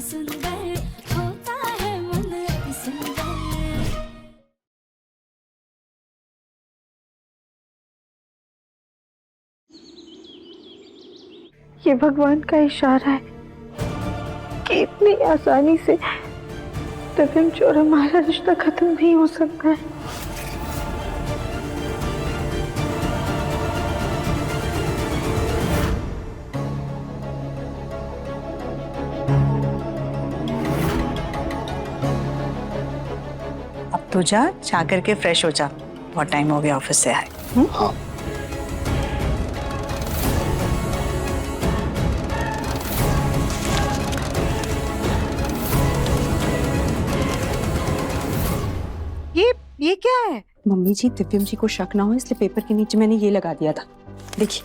सुंदर होता है मन अति सुंदर। ये भगवान का इशारा है कि इतनी आसानी से दिव्यांश और हमारा रिश्ता खत्म नहीं हो सकता है। अब तो जा करके फ्रेश हो जा, बहुत टाइम हो गया ऑफिस से आए। हाँ। ये क्या है? मम्मी जी, दिव्यम जी को शक ना हो इसलिए पेपर के नीचे मैंने ये लगा दिया था। देखिए,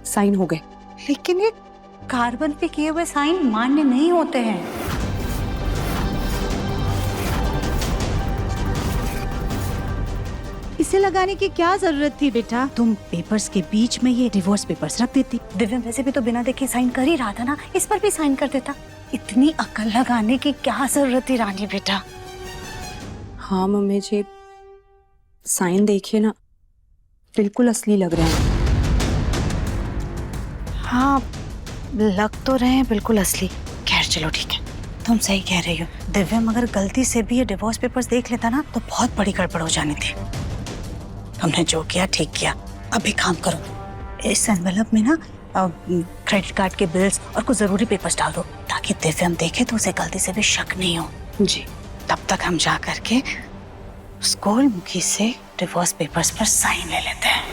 साइन हो गए। लेकिन ये कार्बन पे किए हुए साइन मान्य नहीं होते हैं। इसे लगाने की क्या जरूरत थी बेटा? तुम पेपर्स के बीच में ये डिवोर्स पेपर्स रख देती। दिव्यम वैसे भी तो बिना देखे साइन कर ही रहा था ना, इस पर भी साइन कर देता। इतनी अकल लगाने की क्या जरूरत थी रानी बेटा? हाँ मम्मी जी, साइन देखिए ना, बिल्कुल असली लग रहे हैं। हाँ लग तो रहे हैं बिल्कुल असली। खैर चलो ठीक है, तुम सही कह रही हो। दिव्यम अगर गलती से भी ये डिवोर्स पेपर्स देख लेता ना तो बहुत बड़ी गड़बड़ हो जानी थी। तुमने जो किया ठीक किया। अभी काम करो, इस एनवेलप में ना क्रेडिट कार्ड के बिल्स और कुछ जरूरी पेपर्स डाल दो ताकि दिव्यम देखे तो उसे गलती से भी शक नहीं हो। जी। तब तक हम जा करके स्कूल मुखी से डिवोर्स पेपर्स पर साइन ले लेते हैं।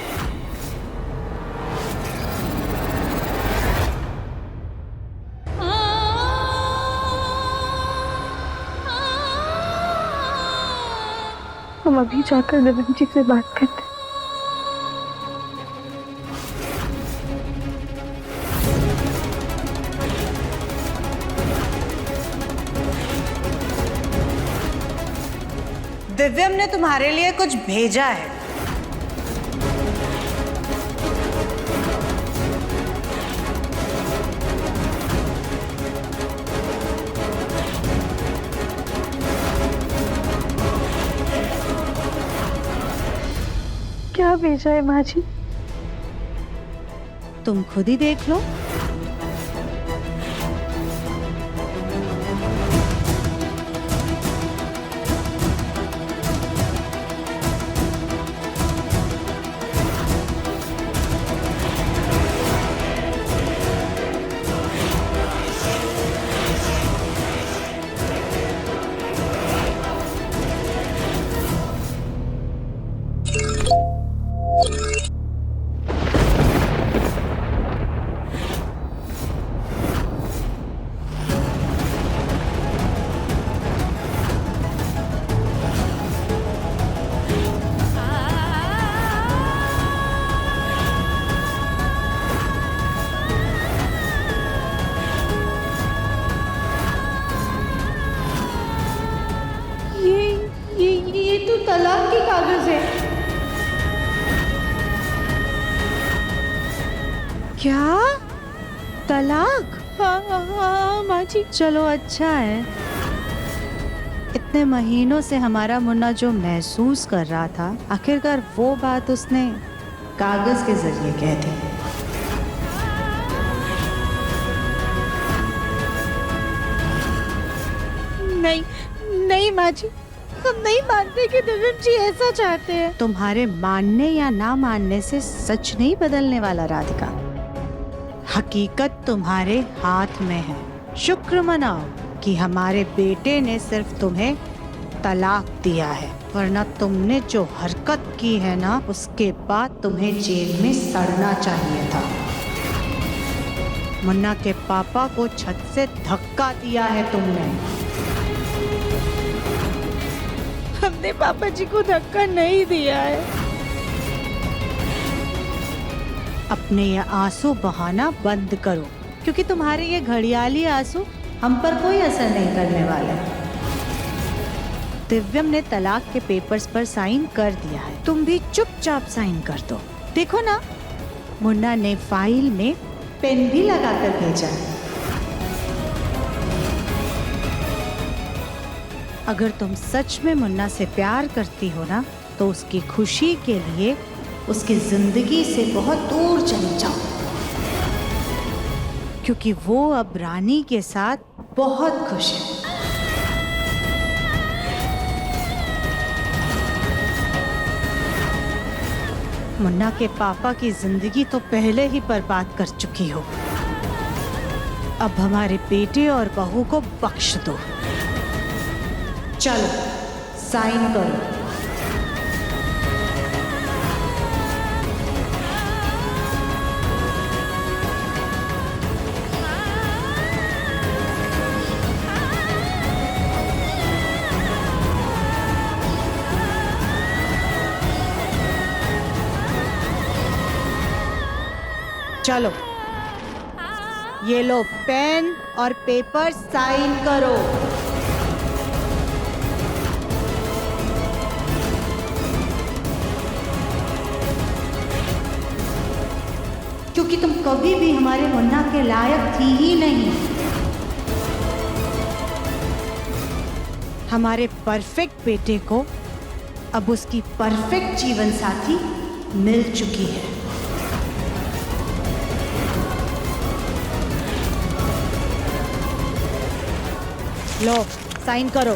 हम अभी जाकर दिव्यांश जी से बात करते हैं। दिव्यम ने तुम्हारे लिए कुछ भेजा है। क्या भेजा है माँ जी? तुम खुद ही देख लो। ये तो तलाक के कागज है। क्या? तलाक? हाँ माँ जी। चलो अच्छा है। इतने महीनों से हमारा मुन्ना जो महसूस कर रहा था, आखिरकार वो बात उसने कागज के जरिए कह दी। नहीं नहीं माँ जी, हम नहीं मानते कि दिव्यांश जी ऐसा चाहते हैं। तुम्हारे मानने या ना मानने से सच नहीं बदलने वाला राधिका। हकीकत तुम्हारे हाथ में है। शुक्र मनाओ कि हमारे बेटे ने सिर्फ तुम्हें तलाक दिया है, वरना तुमने जो हरकत की है ना, उसके बाद तुम्हें जेल में सड़ना चाहिए था। मुन्ना के पापा को छत से धक्का दिया है तुमने। हमने पापा जी को धक्का नहीं दिया है। अपने ये आंसू बहाना बंद करो, क्योंकि तुम्हारे ये घड़ियाली आंसू हम पर कोई असर नहीं करने वाले। दिव्यम ने तलाक के पेपर्स पर साइन कर दिया है, तुम भी चुपचाप साइन कर दो। देखो ना, मुन्ना ने फाइल में पेन भी लगाकर भेजा है। अगर तुम सच में मुन्ना से प्यार करती हो ना, तो उसकी खुशी के लिए उसकी जिंदगी से बहुत दूर चली जाओ, क्योंकि वो अब रानी के साथ बहुत खुश है। मुन्ना के पापा की जिंदगी तो पहले ही बर्बाद कर चुकी हो, अब हमारे बेटे और बहू को बख्श दो। चलो साइन करो। चलो ये लो पेन और पेपर, साइन करो। क्योंकि तुम कभी भी हमारे मुन्ना के लायक थी ही नहीं। हमारे परफेक्ट बेटे को अब उसकी परफेक्ट जीवन साथी मिल चुकी है। लो साइन करो।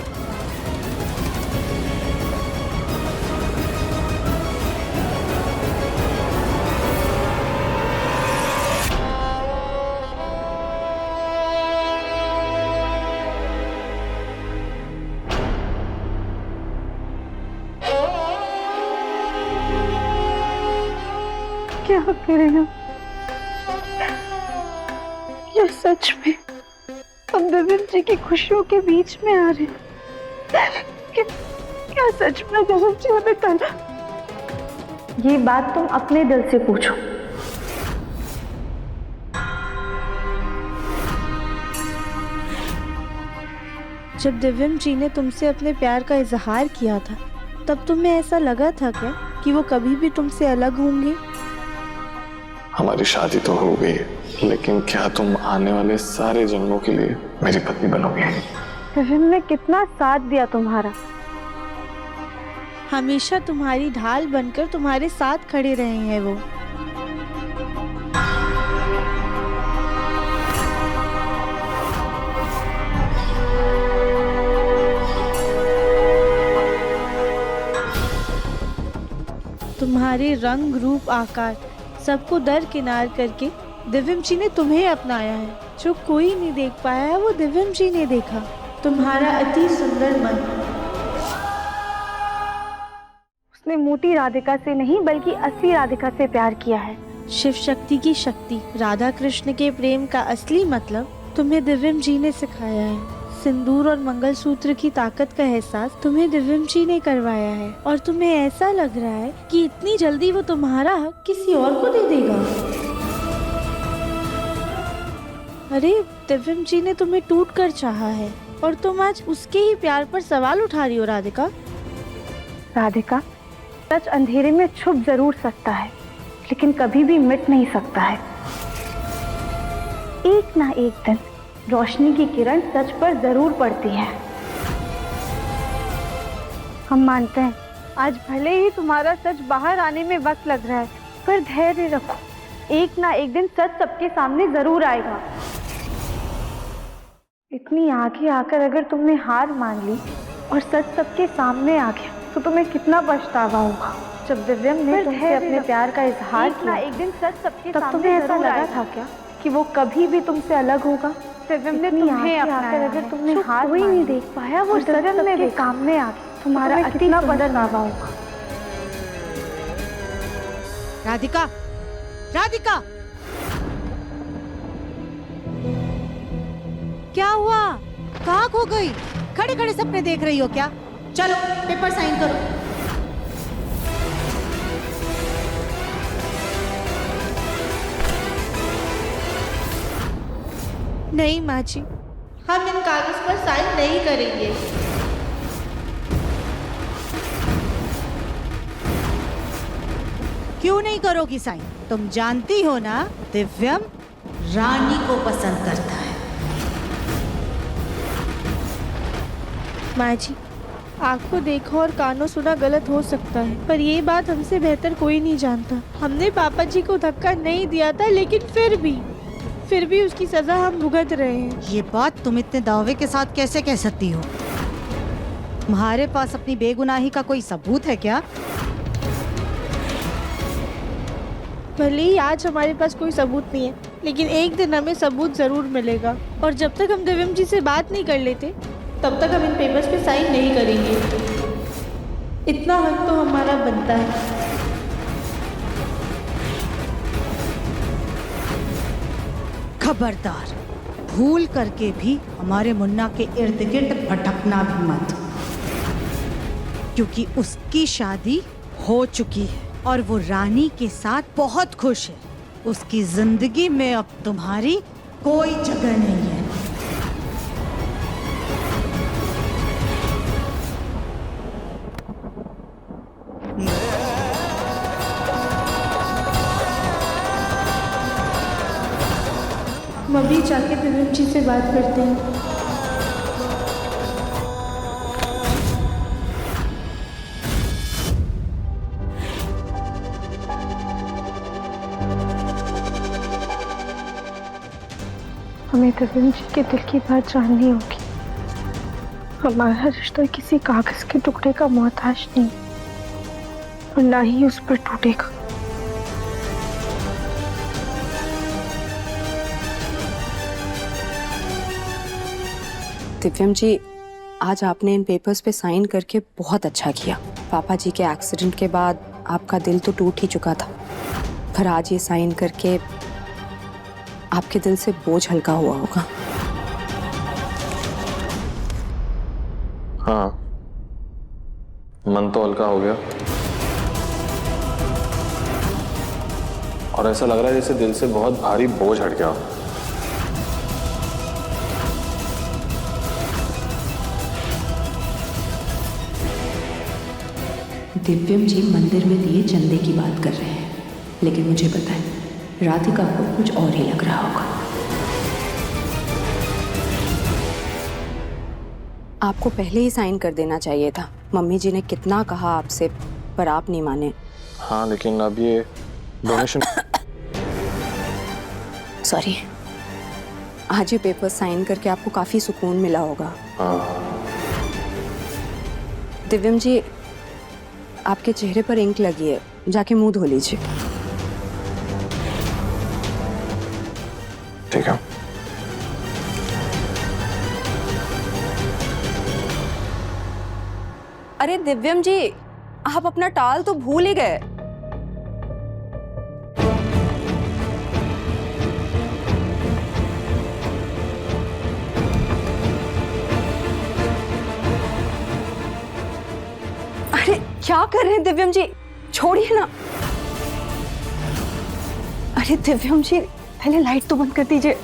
क्या करें हम? क्या सच में हम दिव्यम जी की खुशियों के बीच में आ रहे हैं? क्या सच में दिव्यम जी हमें कल? ये बात तुम अपने दिल से पूछो। जब दिव्यम जी ने तुमसे अपने प्यार का इजहार किया था, तब तुम्हें ऐसा लगा था क्या कि वो कभी भी तुमसे अलग होंगे? हमारी शादी तो हो गई है, लेकिन क्या तुम आने वाले सारे जन्मों के लिए मेरी पत्नी बनोगी? दिव्यम ने कितना साथ दिया तुम्हारा। हमेशा तुम्हारी ढाल बनकर तुम्हारे साथ खड़े रहे हैं वो। तुम्हारे रंग रूप आकार सबको दरकिनार करके दिव्यम जी ने तुम्हें अपनाया है। जो कोई नहीं देख पाया है वो दिव्यम जी ने देखा। तुम्हारा अति सुंदर मन। उसने मोटी राधिका से नहीं बल्कि असली राधिका से प्यार किया है। शिव शक्ति की शक्ति, राधा कृष्ण के प्रेम का असली मतलब तुम्हें दिव्यम जी ने सिखाया है। सिंदूर और मंगलसूत्र की ताकत का एहसास तुम्हें दिव्यम जी ने करवाया है, और तुम्हें ऐसा लग रहा है कि इतनी जल्दी वो तुम्हारा हक किसी और को दे देगा। अरे दिव्यम जी ने तुम्हें टूट कर चाहा है, और तुम आज उसके ही प्यार पर सवाल उठा रही हो राधिका। राधिका, सच अंधेरे में छुप जरूर सकता है, लेकिन कभी भी मिट नहीं सकता है। एक ना एक दिन रोशनी की किरण सच पर जरूर पड़ती है। हम मानते हैं आज भले ही तुम्हारा सच बाहर आने में वक्त लग रहा है, पर धैर्य रखो, एक ना एक दिन सच सबके सामने जरूर आएगा। इतनी आगे आकर अगर तुमने हार मान ली और सच सबके सामने आ गया, तो तुम्हें कितना पछतावा होगा। जब दिव्यम ने तुमसे अपने प्यार का इजहार किया, एक दिन सच सबके तब तुम्हें ऐसा लगा था क्या कि वो कभी भी तुमसे अलग होगा? दिव्यम ने तुम्हें अपनाया, अगर तुमने हार कोई नहीं देख पाया, वो सच सबके सामने आ गया, तुम्हारा कितना पछतावा होगा। राधिका, राधिका, क्या हुआ? कहाँ खो गई? खड़े खड़े सपने देख रही हो क्या? चलो पेपर साइन करो। नहीं माँ जी, हम इन कागज पर साइन नहीं करेंगे। क्यों नहीं करोगी साइन? तुम जानती हो ना, दिव्यम रानी को पसंद करता है। माँ जी, आंखों देखा और कानों सुना गलत हो सकता है, पर ये बात हमसे बेहतर कोई नहीं जानता। हमने पापा जी को धक्का नहीं दिया था, लेकिन फिर भी उसकी सजा हम भुगत रहे हैं। ये बात तुम इतने दावे के साथ कैसे कह सकती हो? तुम्हारे पास अपनी बेगुनाही का कोई सबूत है क्या? भले ही आज हमारे पास कोई सबूत नहीं है, लेकिन एक दिन हमें सबूत जरूर मिलेगा। और जब तक हम दिव्यम जी से बात नहीं कर लेते, तब तक हम इन पेपर्स पे साइन नहीं करेंगे। इतना हक तो हमारा बनता है। खबरदार, भूल करके भी हमारे मुन्ना के इर्द गिर्द भटकना भी मत, क्योंकि उसकी शादी हो चुकी है और वो रानी के साथ बहुत खुश है। उसकी जिंदगी में अब तुम्हारी कोई जगह नहीं है। हम अभी जाके दिव्यम जी से बात करते हैं। हमें दिव्यम जी के दिल की बात जाननी होगी। हमारा रिश्ता किसी कागज के टुकड़े का मोहताज नहीं और ना ही उस पर टूटेगा। दिव्यम जी, आज आपने इन पेपर्स पे साइन करके बहुत अच्छा किया। पापा जी के एक्सीडेंट के बाद आपका दिल तो टूट ही चुका था, पर आज ये साइन करके आपके दिल से बोझ हल्का हुआ होगा। हाँ, मन तो हल्का हो गया और ऐसा लग रहा है जैसे दिल से बहुत भारी बोझ हट गया। दिव्यम जी मंदिर में दिए चंदे की बात कर रहे हैं, लेकिन मुझे पता है राधिका को कुछ और ही लग रहा होगा। आपको पहले ही साइन कर देना चाहिए था। मम्मी जी ने कितना कहा आपसे, पर आप नहीं माने। हाँ, लेकिन अब ये डोनेशन सॉरी, आज ये पेपर साइन करके आपको काफी सुकून मिला होगा। हाँ, दिव्यम जी, आपके चेहरे पर इंक लगी है, जाके मुंह धो लीजिए। ठीक है। अरे दिव्यम जी, आप अपना टाल तो भूल ही गए। अरे क्या कर रहे हैं दिव्यम जी, छोड़िए ना। अरे दिव्यम जी, पहले लाइट तो बंद कर दीजिए।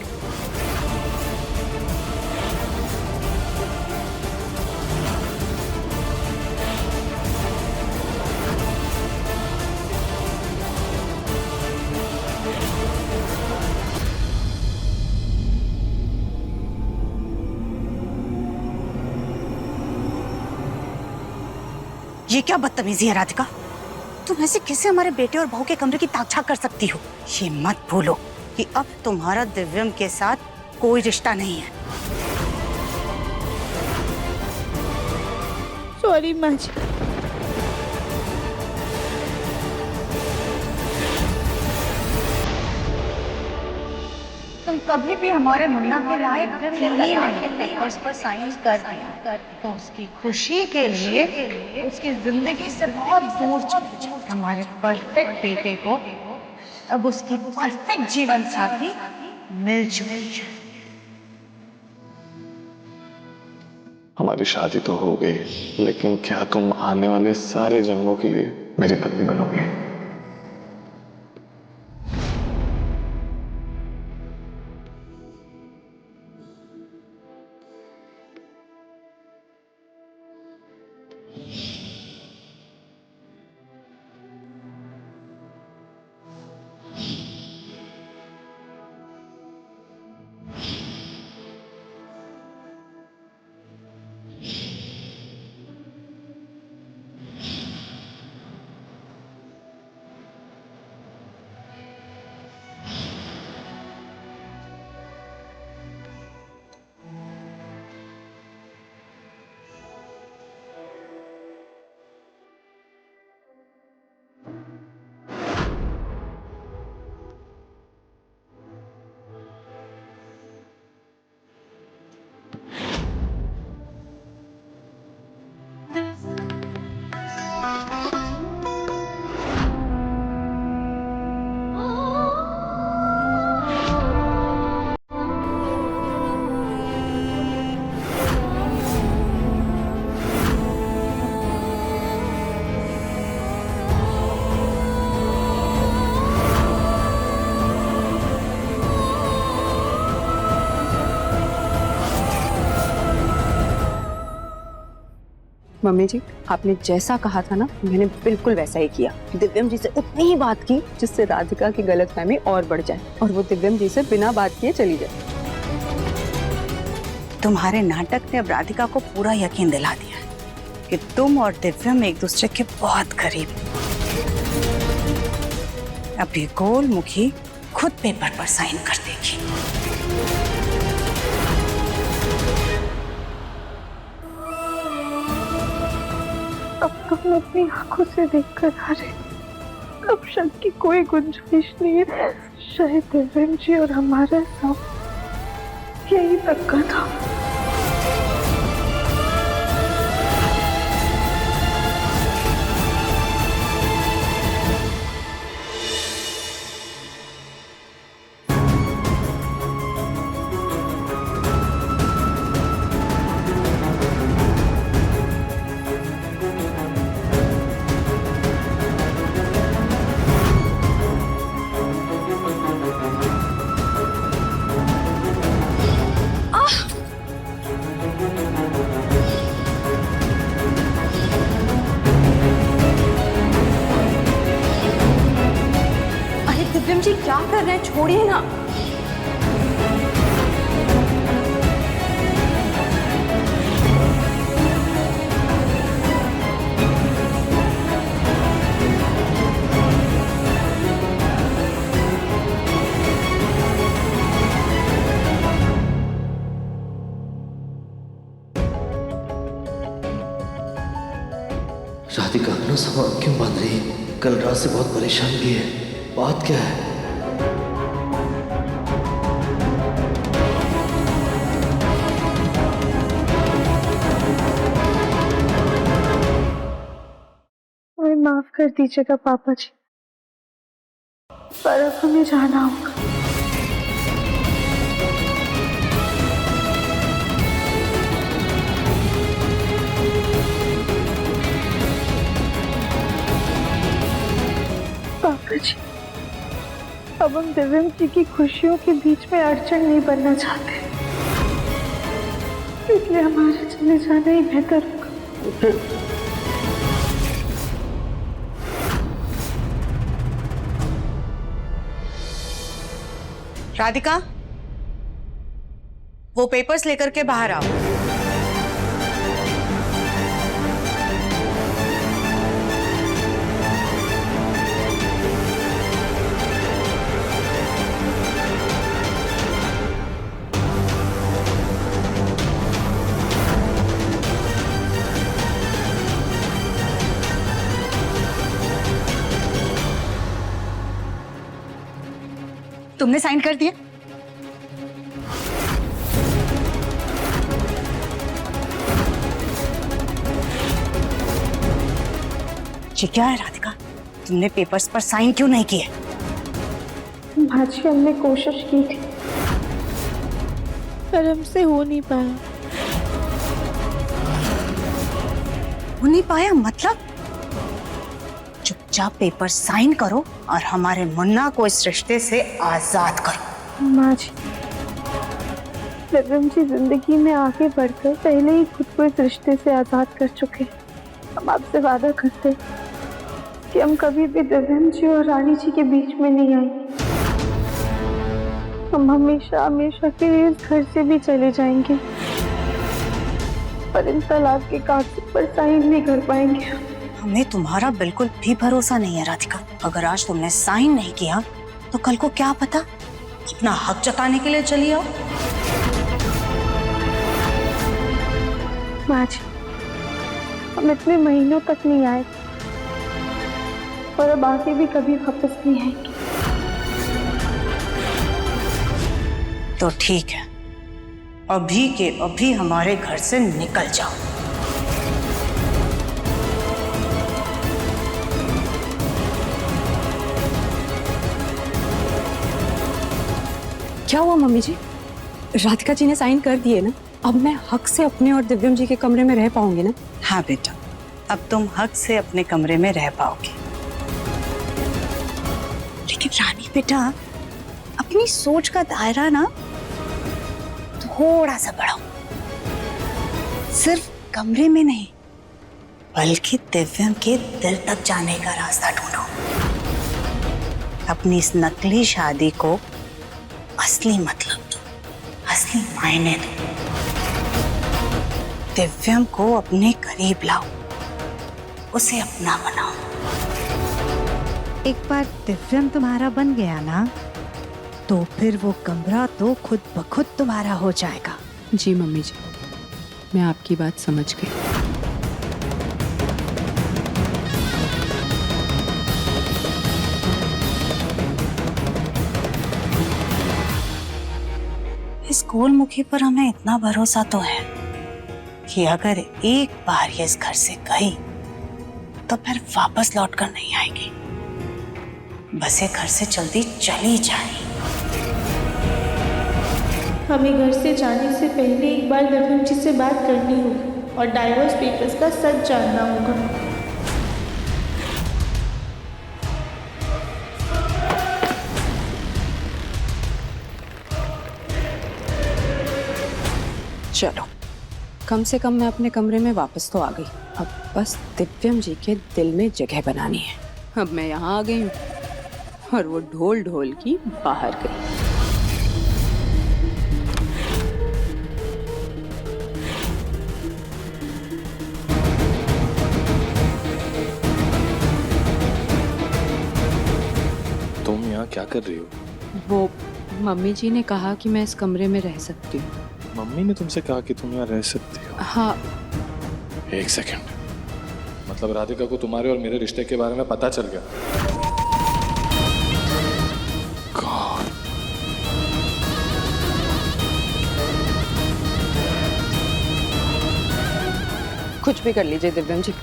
ये क्या बदतमीजी है राधिका? तुम ऐसे कैसे हमारे बेटे और बहू के कमरे की ताकझाक कर सकती हो? ये मत भूलो कि अब तुम्हारा दिव्यम के साथ कोई रिश्ता नहीं है। सॉरी माँ जी। तुम कभी भी हमारे मुन्ना के लायक नहीं है। उस पर साइन कर दिया तो उसकी खुशी के लिए उसकी जिंदगी से बहुत दूर चले जाओ। हमारे परफेक्ट बेटे को अब उसकी परफेक्ट जीवन साथी मिल चुकी है। हमारी शादी तो हो गई, लेकिन क्या तुम आने वाले सारे जन्मों के लिए मेरी पत्नी बनोगे? मम्मी जी, आपने जैसा कहा था ना, मैंने बिल्कुल वैसा ही किया। दिव्यम जी से उतनी ही बात की जिससे राधिका की गलतफहमी और बढ़ जाए और वो दिव्यम जी से बिना बात किए चली जाए। तुम्हारे नाटक ने अब राधिका को पूरा यकीन दिला दिया है कि तुम और दिव्यम एक दूसरे के बहुत करीब। अब ये गोल मुखी खुद पेपर पर साइन कर देगी। अब तो हम अपनी आंखों से देखकर आ रहे, अब शक की कोई गुंजाइश नहीं है। शायद दिव्यम जी और हमारा सब यही तक का था। दिव्यम जी क्या कर रहे हैं, छोड़िए ना। राधिका अपना सामान क्यों बांध रही है? कल रात से बहुत परेशान भी है, बात क्या है? हमें माफ कर दीजिएगा पापा जी, पर अब हमें जाना होगा। पापा जी, अब हम दिव्यम जी की खुशियों के बीच में अड़चन नहीं बनना चाहते, इसलिए हमारा चले जाना ही बेहतर होगा। राधिका, वो पेपर्स लेकर के बाहर आओ। तुमने साइन कर दिया? ये क्या है राधिका, तुमने पेपर्स पर साइन क्यों नहीं किए? भाजी, हमने कोशिश की थी पर हमसे हो नहीं पाया। हो नहीं पाया मतलब? चुपचाप पेपर साइन करो और हमारे मुन्ना को इस रिश्ते से आजाद करो। माँ जी, दिव्यम जी जिंदगी में आगे बढ़कर पहले ही खुद को इस रिश्ते से आजाद कर चुके हैं। हम आपसे वादा करते हैं कि हम कभी भी दिव्यम जी और रानी जी के बीच में नहीं आएंगे। हम हमेशा हमेशा के लिए इस घर से भी चले जाएंगे, पर इन तलाक के कागज पर साइन नहीं कर पाएंगे। हमें तुम्हारा बिल्कुल भी भरोसा नहीं है राधिका। अगर आज तुमने साइन नहीं किया तो कल को क्या पता अपना हक जताने के लिए चली आओ। माँ जी, हम इतने महीनों तक नहीं आए और अब आगे भी कभी वापस नहीं आएंगे। तो ठीक है, अभी के अभी हमारे घर से निकल जाओ। क्या हुआ मम्मी जी? राधिका जी ने साइन कर दिए ना, अब मैं हक से अपने और दिव्यम जी के कमरे में रह पाऊंगी ना? हाँ बेटा, अब तुम हक से अपने कमरे में रह पाओगे। लेकिन रानी बेटा, अपनी सोच का दायरा ना थोड़ा सा बढ़ाओ। सिर्फ कमरे में नहीं, बल्कि दिव्यम के दिल तक जाने का रास्ता ढूंढो। अपनी इस नकली शादी को असली मतलब दो, असली मायने दो। दिव्यम को अपने करीब लाओ, उसे अपना बनाओ। एक बार दिव्यम तुम्हारा बन गया ना, तो फिर वो कमरा तो खुद ब खुद तुम्हारा हो जाएगा। जी मम्मी जी, मैं आपकी बात समझ गई। इस गोलमुखी पर हमें इतना भरोसा तो है कि अगर एक बार ये इस घर से गई तो फिर वापस लौट कर नहीं आएगी। बस ये घर से जल्दी चली जाए। हमें घर से जाने से पहले एक बार दिव्यम जी से बात करनी होगी और डाइवोर्स पेपर्स का सच जानना होगा। चलो, कम से कम मैं अपने कमरे में वापस तो आ गई। अब बस दिव्यम जी के दिल में जगह बनानी है। अब मैं यहाँ आ गई हूँ और वो ढोल ढोल की बाहर गई। तुम यहाँ क्या कर रही हो? वो मम्मी जी ने कहा कि मैं इस कमरे में रह सकती हूँ। मम्मी ने तुमसे कहा कि तुम यहाँ रह सकती हो? हाँ। एक सेकंड, मतलब राधिका को तुम्हारे और मेरे रिश्ते के बारे में पता चल गया? God. कुछ भी कर लीजिए दिव्यम जी,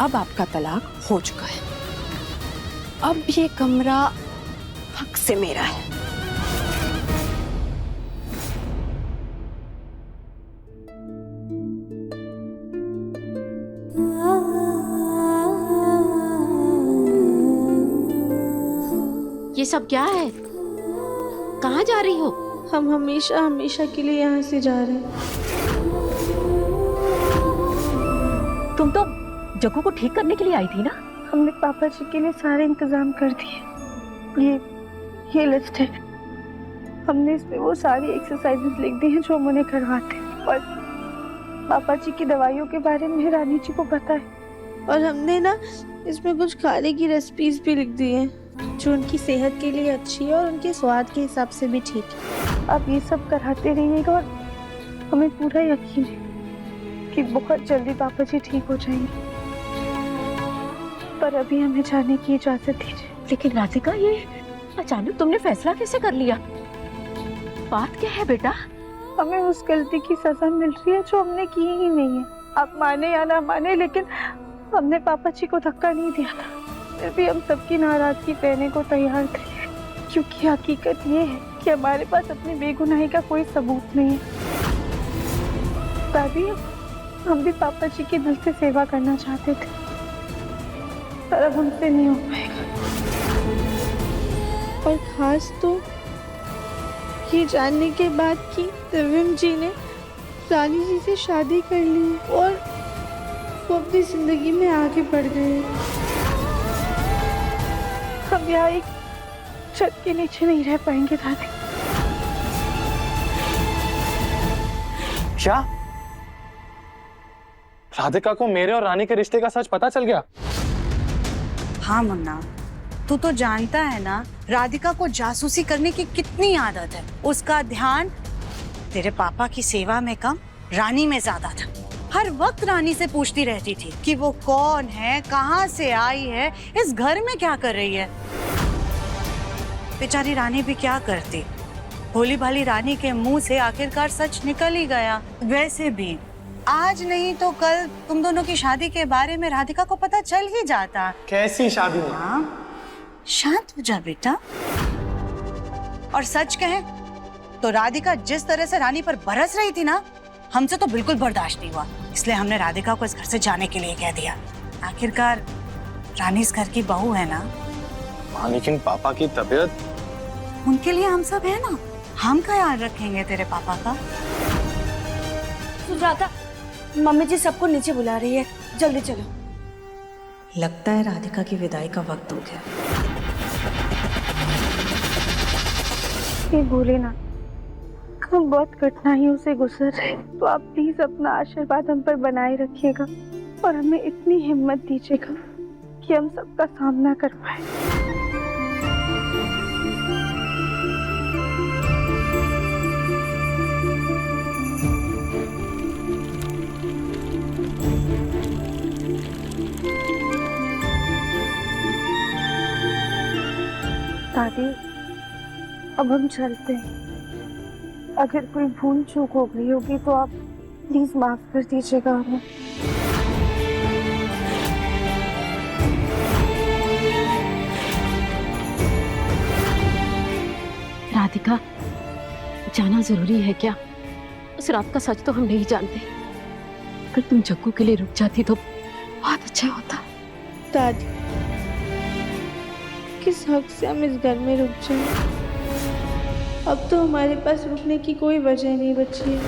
अब आपका तलाक हो चुका है। अब ये कमरा हक से मेरा है। ये सब क्या है? कहाँ जा रही हो? हम हमेशा हमेशा के लिए यहाँ से जा रहे हैं। तुम तो जग्गू को ठीक करने के लिए आई थी ना? हमने पापा जी के लिए सारे इंतजाम कर दिए। ये लिस्ट है। हमने इसमें वो सारी एक्सरसाइजेस लिख दी हैं जो हम उन्हें करवाते हैं, और पापा जी की दवाइयों के बारे में रानी जी को पता है। और हमने ना इसमें कुछ खाने की रेसिपीज भी लिख दी हैं जो उनकी सेहत के लिए अच्छी है और उनके स्वाद के हिसाब से भी ठीक है। आप ये सब कराते रहिएगा और हमें पूरा यकीन है कि बहुत जल्दी पापा जी ठीक हो जाएंगे। पर अभी हमें जाने की इजाजत दीजिए। लेकिन राधिका, ये अचानक तुमने फैसला कैसे कर लिया? बात क्या है बेटा? हमें उस गलती की सजा मिल रही है जो हमने की ही नहीं है। आप माने या ना माने, लेकिन हमने पापा जी को धक्का नहीं दिया था। फिर भी हम सबकी नाराजगी सहने को तैयार थे, क्योंकि हकीकत ये है कि हमारे पास अपनी बेगुनाही का कोई सबूत नहीं है। दादी, हम भी पापा जी के दिल से सेवा करना चाहते थे, पर अब हमसे नहीं हो पाएगा। और खास तो ये जानने के बाद कि दिव्यम जी ने रानी जी से शादी कर ली और वो अपनी जिंदगी में आगे बढ़ गए। हम यहाँ एक छत के नीचे नहीं रह पाएंगे दादी। क्या राधिका को मेरे और रानी के रिश्ते का सच पता चल गया? हाँ मुन्ना, तू तो जानता है ना राधिका को जासूसी करने की कितनी आदत है। उसका ध्यान तेरे पापा की सेवा में कम, रानी में ज्यादा था। हर वक्त रानी से पूछती रहती थी कि वो कौन है, कहाँ से आई है, इस घर में क्या कर रही है। बेचारी रानी भी क्या करती, भोली भाली रानी के मुंह से आखिरकार सच निकल ही गया। वैसे भी आज नहीं तो कल तुम दोनों की शादी के बारे में राधिका को पता चल ही जाता। कैसी शादी? हाँ, शांत हो जा बेटा। और सच कहें तो राधिका जिस तरह से रानी पर बरस रही थी ना, हमसे तो बिल्कुल बर्दाश्त नहीं हुआ। इसलिए हमने राधिका को इस घर से जाने के लिए कह दिया। आखिरकार रानी इस घर की बहू है ना। हाँ, लेकिन पापा की तबीयत? उनके लिए हम सब है ना, हम ख्याल रखेंगे तेरे पापा का। राधा, मम्मी जी सबको नीचे बुला रही है, जल्दी चलो। लगता है राधिका की विदाई का वक्त हो गया। ये भोलेनाथ, हम बहुत कठिनाइयों से गुजर रहे, तो आप प्लीज अपना आशीर्वाद हम पर बनाए रखिएगा और हमें इतनी हिम्मत दीजिएगा कि हम सबका सामना कर पाए। दादी, अब हम चलते हैं। अगर कोई भूल चूक हो गई होगी तो आप प्लीज माफ कर दीजिएगा हमें। राधिका, जाना जरूरी है क्या? उस रात का सच तो हम नहीं जानते। अगर तुम जग्गू के लिए रुक जाती तो बहुत अच्छा होता। दादी, किस हक से हम इस घर में रुक जाएं? अब तो हमारे पास रुकने की कोई वजह नहीं बची है।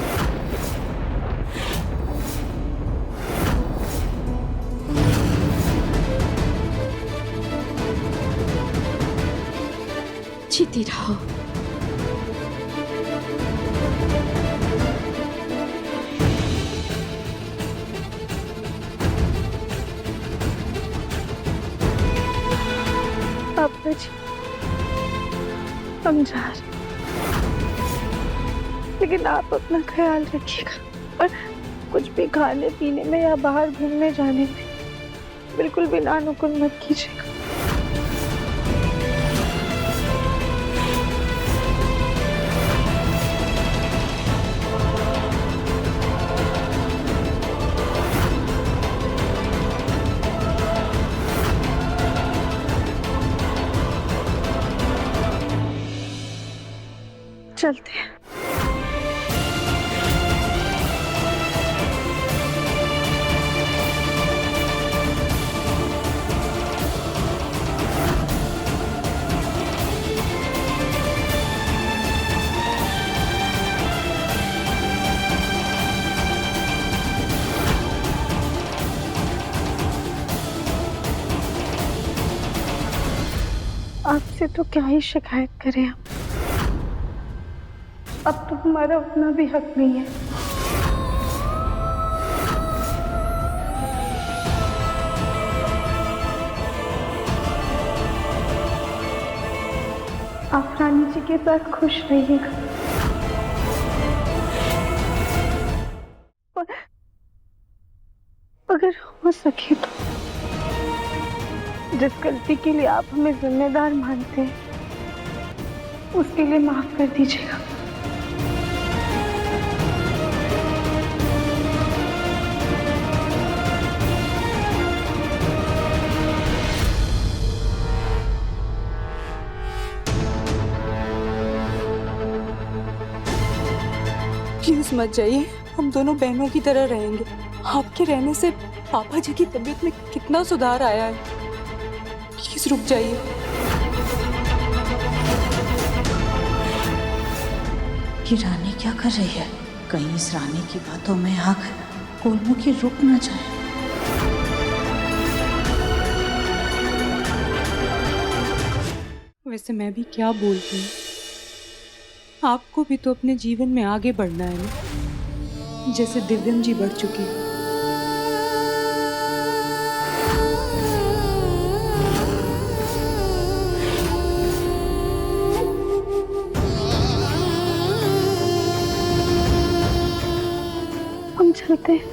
जीती रहो। पापा जी, हम जा रहे हैं, लेकिन आप अपना ख्याल रखिएगा और कुछ भी खाने पीने में या बाहर घूमने जाने में बिल्कुल भी नानुकुल मत कीजिएगा। चलते हैं। आपसे तो क्या ही शिकायत करें हम, अब तो हमारा उतना भी हक नहीं है। आप रानी जी के साथ खुश रहिएगा और अगर हो सके तो जिस गलती के लिए आप हमें जिम्मेदार मानते हैं उसके लिए माफ कर दीजिएगा। प्लीज मत जाइए, हम दोनों बहनों की तरह रहेंगे। आपके रहने से पापा जी की तबीयत में कितना सुधार आया है। प्लीज रुक जाइए। ये रानी क्या कर रही है? कहीं इस रानी की बातों में आकर कोलमुखी रुक ना जाए। वैसे मैं भी क्या बोलती हूँ, आपको भी तो अपने जीवन में आगे बढ़ना है ना, जैसे दिव्यम जी बढ़ चुकी है। हम चलते हैं।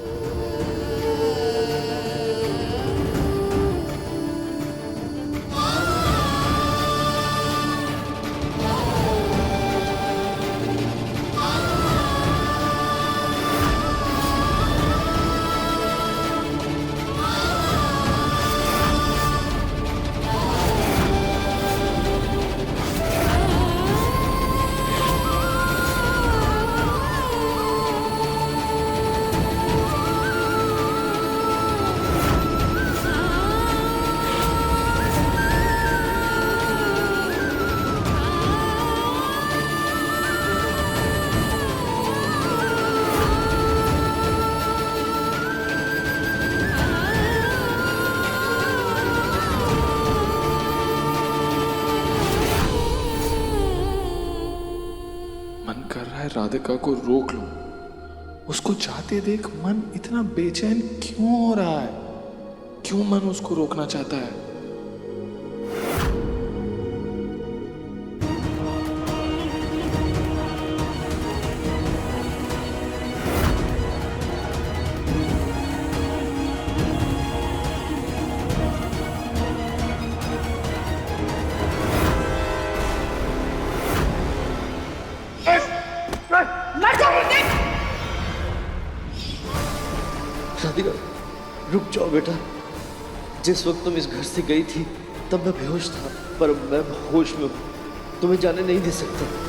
राधिका को रोक लूं। उसको जाते देख मन इतना बेचैन क्यों हो रहा है? क्यों मन उसको रोकना चाहता है? राधिका रुक जाओ बेटा। जिस वक्त तुम इस घर से गई थी तब मैं बेहोश था, पर मैं होश में हूं। तुम्हें जाने नहीं दे सकता।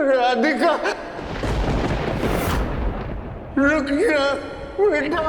राधिका रुक जा बेटा।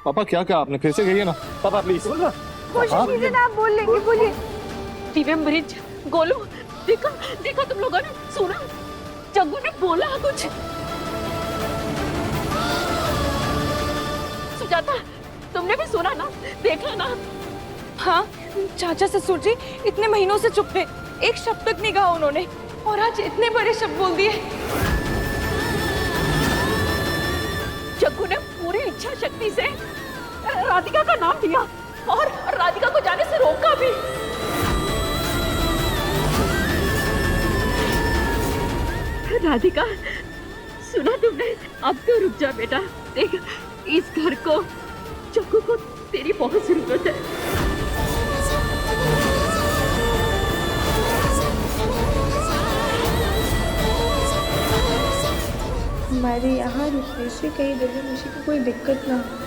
पापा क्या कहा आपने? फिर से कहिए ना पापा प्लीज। कोशिश कीजिए ना, आप बोल लेंगे, बोलिए। दिव्या मरीज गोलू, देखा देखा तुम लोगों ने सुना? जग्गू ने बोला कुछ। सुजाता तुमने भी सुना ना, देखा ना? हाँ, चाचा ससुर जी इतने महीनों से चुप थे, एक शब्द तक नहीं कहा उन्होंने, और आज इतने बड़े शब्द बोल दिए। जग्गू ने पूरी इच्छा शक्ति से राधिका का नाम लिया और राधिका को जाने से रोका भी। राधिका सुना तुमने? अब तो रुक जा बेटा, देख इस घर को, जग्गू को तेरी बहुत जरूरत है। हमारे यहाँ रुकने से कहीं दिव्या मुझे को कोई दिक्कत ना हो।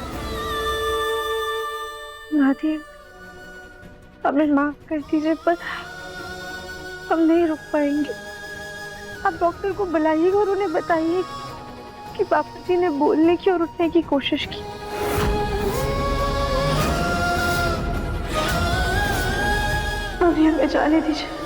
राधे, हमें माफ कर दीजिए, पर हम नहीं रुक पाएंगे। आप डॉक्टर को बुलाइए और उन्हें बताइए कि पापा जी ने बोलने की और उठने की कोशिश की। अभी हमें जाने दीजिए।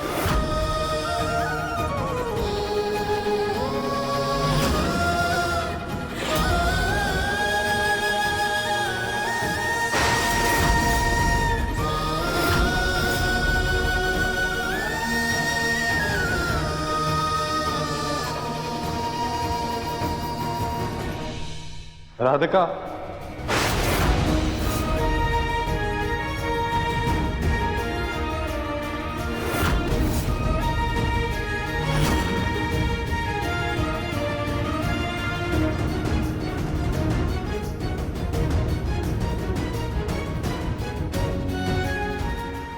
राधिका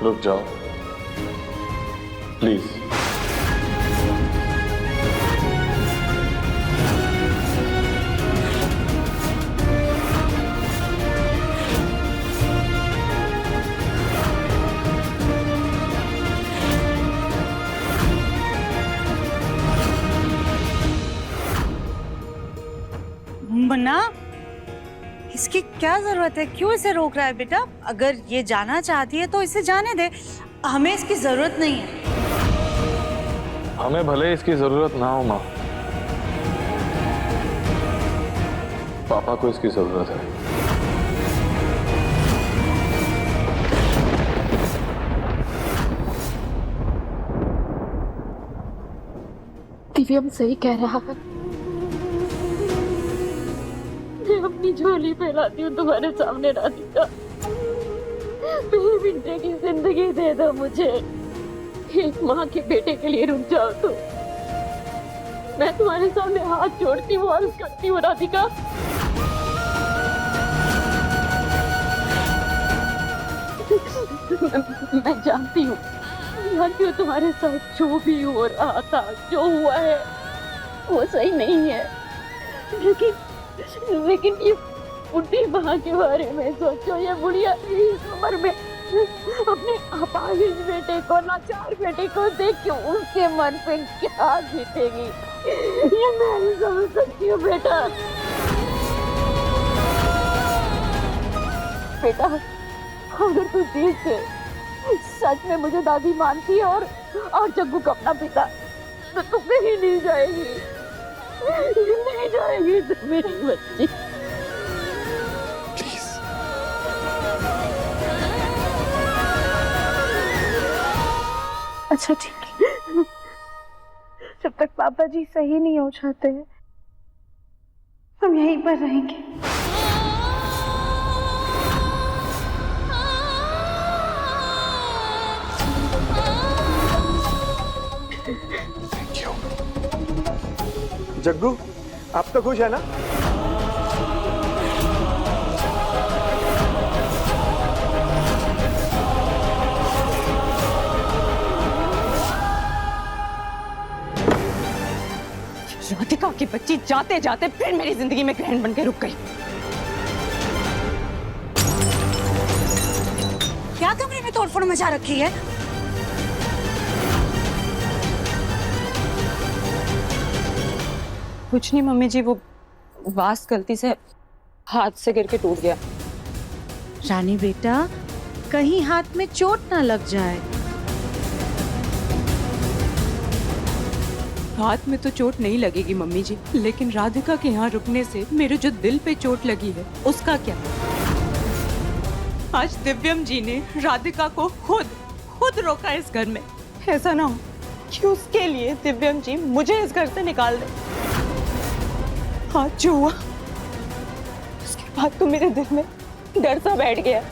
रुक जाओ प्लीज। मुन्ना, इसकी क्या जरूरत है? क्यों इसे रोक रहा है बेटा? अगर ये जाना चाहती है तो इसे जाने दे। हमें इसकी जरूरत नहीं है। हमें भले इसकी जरूरत ना हो माँ, पापा को इसकी जरूरत है। दिव्यम सही कह रहा है। मैं अपनी झोली फैलाती हूँ तुम्हारे सामने राधिका। मेरे बेटे की जिंदगी दे दो मुझे। एक माँ के बेटे के लिए रुक जाओ तो मैं तुम्हारे सामने हाथ जोड़ती हूँ, अर्ज करती हूँ राधिका। मैं जानती हूँ तुम्हारे साथ जो भी हो रहा था, जो हुआ है वो सही नहीं है, लेकिन ये बुढ़ी माँ के बारे में सोचो। ये बुढ़िया इस उम्र में अपने अपाहिज बेटे को, लाचार बेटे को देख के उसके मन पे क्या बीतेगी, ये मैं नहीं समझ सकती हूँ बेटा। बेटा अगर तू दिल से सच में मुझे दादी मानती है और जग्गू का अपना पिता, तो तू कहीं नहीं जाएगी, नहीं जाएगी तो मेरी बच्ची। अच्छा ठीक है, जब तक पापा जी सही नहीं हो जाते हैं हम यहीं पर रहेंगे। जग्गू, आप तो खुश है ना? राधिका की बच्ची जाते जाते फिर मेरी जिंदगी में ग्रहण बन के रुक गई। क्या कमरे में तोड़फोड़ मचा रखी है? कुछ नहीं मम्मी जी, वो वास गलती से हाथ से गिर के टूट गया। रानी बेटा, कहीं हाथ में चोट ना लग जाए। हाथ में तो चोट नहीं लगेगी मम्मी जी, लेकिन राधिका के यहाँ रुकने से मेरे जो दिल पे चोट लगी है उसका क्या? आज दिव्यम जी ने राधिका को खुद रोका इस घर में। ऐसा ना हो कि उसके लिए दिव्यम जी मुझे इस घर से निकाल दे। आज जो हुआ उसके बाद तो मेरे दिल में डर सा बैठ गया।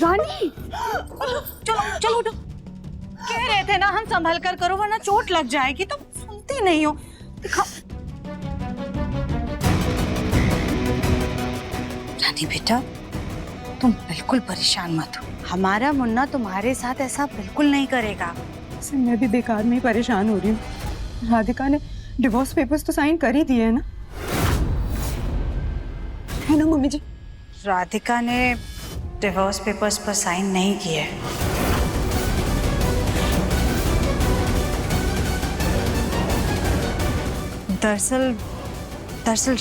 रानी, चलो उठो। कह रहे थे ना हम संभल कर करो वरना चोट लग जाएगी, तुम सुनती नहीं हो। दिखाओ। रानी बेटा, तुम बिल्कुल परेशान मत हो। हमारा मुन्ना तुम्हारे साथ ऐसा बिल्कुल नहीं करेगा। मैं भी बेकार में ही परेशान हो रही हूँ। राधिका ने डिवोर्स पेपर्स तो साइन कर ही दिए है ना मम्मी जी? राधिका ने डिवोर्स पेपर्स पर साइन नहीं किए। दरअसल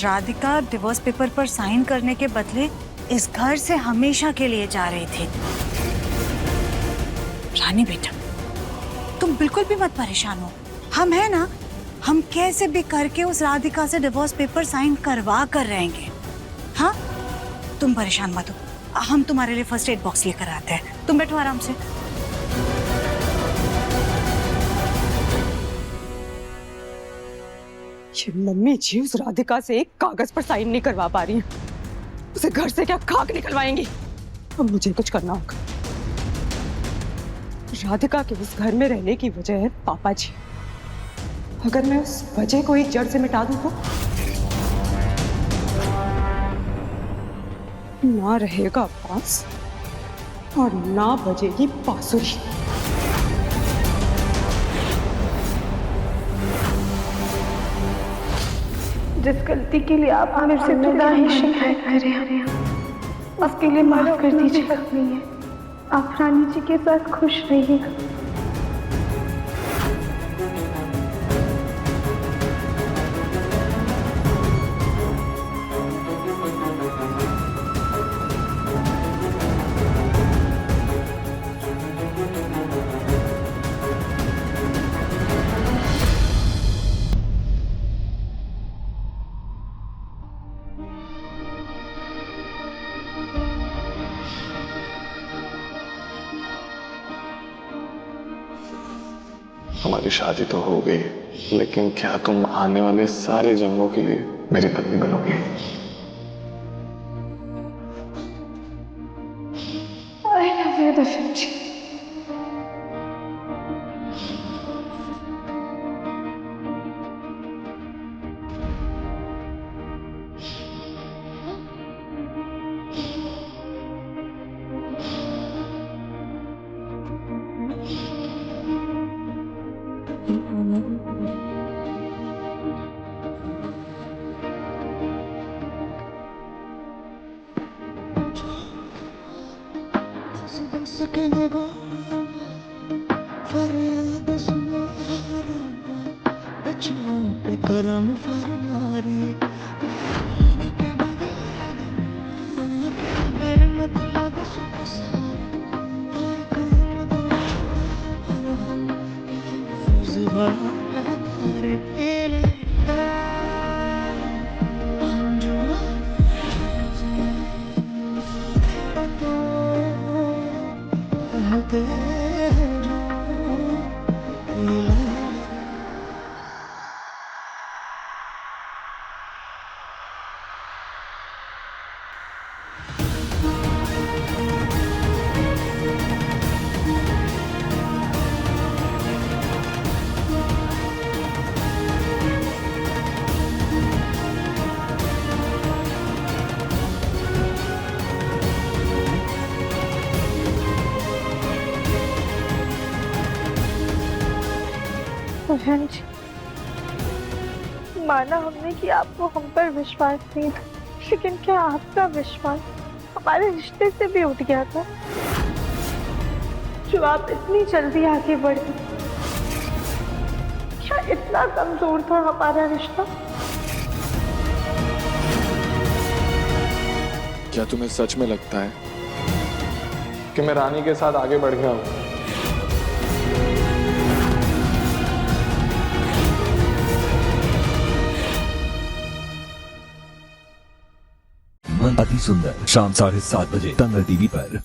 राधिका डिवोर्स पेपर पर साइन करने के बदले इस घर से हमेशा के लिए जा रही थी। रानी बेटा, तुम बिल्कुल भी मत परेशान हो। हम है ना, हम कैसे भी करके उस राधिका से डिवोर्स पेपर साइन करवा कर रहेंगे। हाँ, तुम परेशान मत हो। हम तुम्हारे लिए फर्स्ट एड बॉक्स लेकर आते हैं, तुम बैठो आराम से। ये मम्मी जी उस राधिका से एक कागज पर साइन नहीं करवा पा रही हैं। उसे घर से क्या खाक निकलवाएंगी? अब मुझे कुछ करना होगा। राधिका के उस घर में रहने की वजह है पापा जी। अगर मैं उस वजह को एक जड़ से मिटा दूं तो ना रहेगा पास और ना बजेगी बांसुरी। जिस गलती के लिए आप मेरे से खुदा ही शिकायत कर रहे हैं, उसके लिए माफ कर दीजिएगा। आप रानी जी के साथ खुश रहिएगा। हमारी शादी तो हो गई, लेकिन क्या तुम आने वाले सारे जन्मों के लिए मेरी पत्नी बनोगी? I love you, दिव्यम जी। दिव्यम जी, माना हमने कि आपको हम पर विश्वास नहीं था, लेकिन क्या आपका विश्वास हमारे रिश्ते से भी उठ गया था? जो आप इतनी जल्दी आगे बढ़ गए, क्या इतना कमजोर था हमारा रिश्ता? क्या तुम्हें सच में लगता है कि मैं रानी के साथ आगे बढ़ गया हूं? अति सुंदर शाम 7:30 बजे तंग टीवी पर।